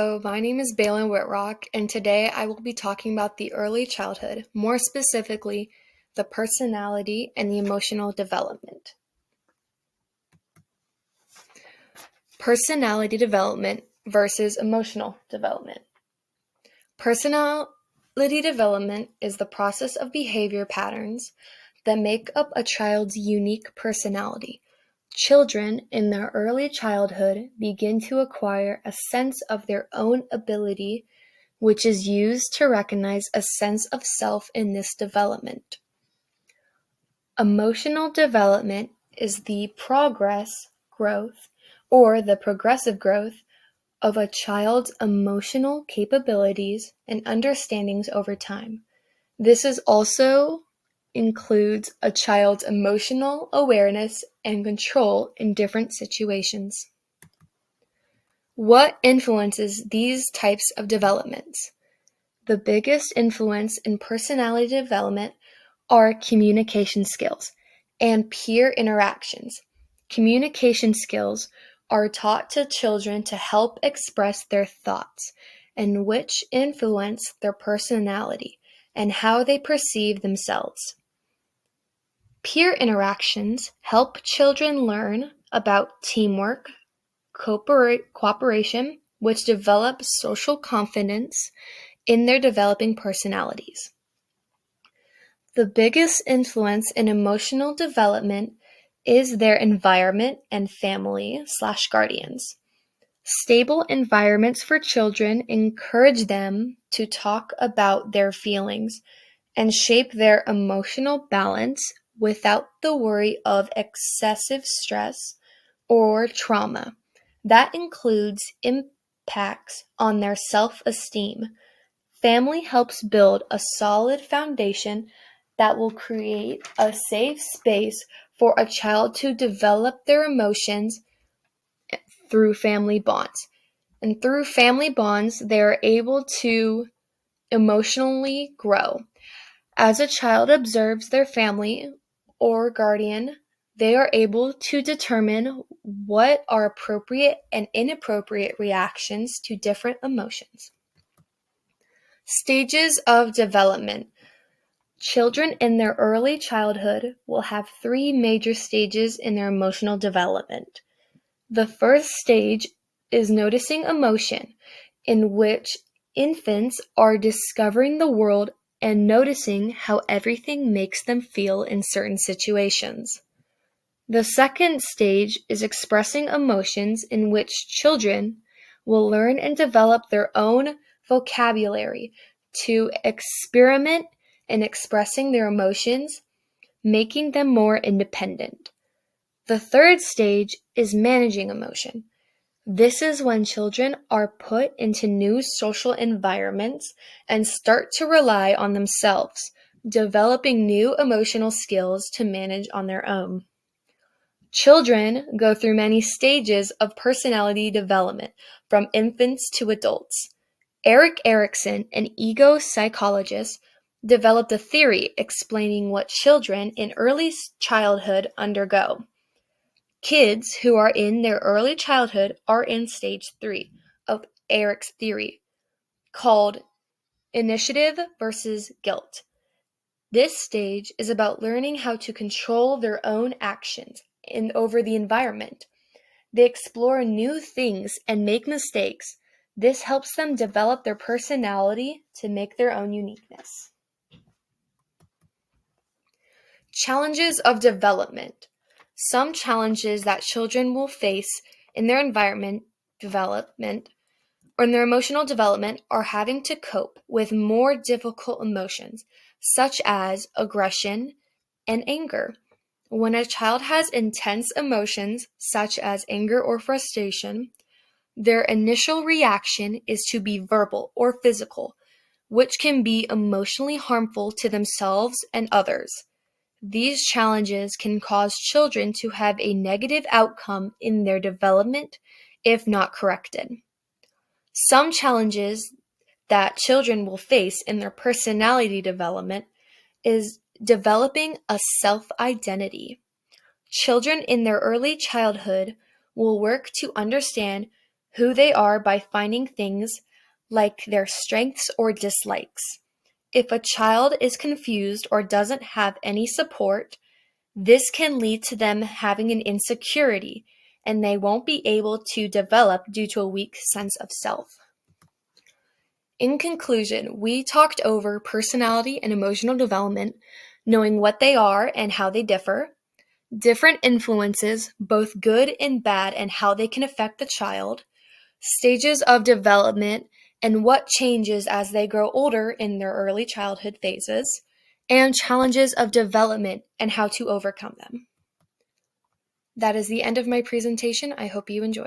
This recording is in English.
My name is Balin Whitrock, and today I will be talking about the early childhood, more specifically, the personality and the emotional development. Personality development versus emotional development. Personality development is the process of behavior patterns that make up a child's unique personality. Children in their early childhood begin to acquire a sense of their own ability, which is used to recognize a sense of self in this development. Emotional development is the progressive growth of a child's emotional capabilities and understandings over time. This is also includes a child's emotional awareness and control in different situations. What influences these types of developments? The biggest influence in personality development are communication skills and peer interactions. Communication skills are taught to children to help express their thoughts, and which influence their personality and how they perceive themselves. Peer interactions help children learn about teamwork, cooperation, which develops social confidence in their developing personalities. The biggest influence in emotional development is their environment and family/guardians. Stable environments for children encourage them to talk about their feelings and shape their emotional balance without the worry of excessive stress or trauma. That includes impacts on their self-esteem. Family helps build a solid foundation that will create a safe space for a child to develop their emotions through family bonds. And through family bonds, they are able to emotionally grow. As a child observes their family or guardian, they are able to determine what are appropriate and inappropriate reactions to different emotions. Stages of development. Children in their early childhood will have three major stages in their emotional development. The first stage is noticing emotion, in which infants are discovering the world and noticing how everything makes them feel in certain situations. The second stage is expressing emotions, in which children will learn and develop their own vocabulary to experiment in expressing their emotions, making them more independent. The third stage is managing emotion. This is when children are put into new social environments and start to rely on themselves, developing new emotional skills to manage on their own. Children go through many stages of personality development, from infants to adults. Erik Erikson, an ego psychologist, developed a theory explaining what children in early childhood undergo. Kids who are in their early childhood are in stage 3 of Erik's theory, called initiative versus guilt. This stage is about learning how to control their own actions over the environment. They explore new things and make mistakes. This helps them develop their personality to make their own uniqueness. Challenges of development. Some challenges that children will face in their environment development or in their emotional development are having to cope with more difficult emotions, such as aggression and anger. When a child has intense emotions, such as anger or frustration, their initial reaction is to be verbal or physical, which can be emotionally harmful to themselves and others. These challenges can cause children to have a negative outcome in their development if not corrected. Some challenges that children will face in their personality development is developing a self-identity. Children in their early childhood will work to understand who they are by finding things like their strengths or dislikes. If a child is confused or doesn't have any support, this can lead to them having an insecurity, and they won't be able to develop due to a weak sense of self. In conclusion, we talked over personality and emotional development, knowing what they are and how they differ, different influences, both good and bad, and how they can affect the child, stages of development, and what changes as they grow older in their early childhood phases, and challenges of development and how to overcome them. That is the end of my presentation. I hope you enjoyed.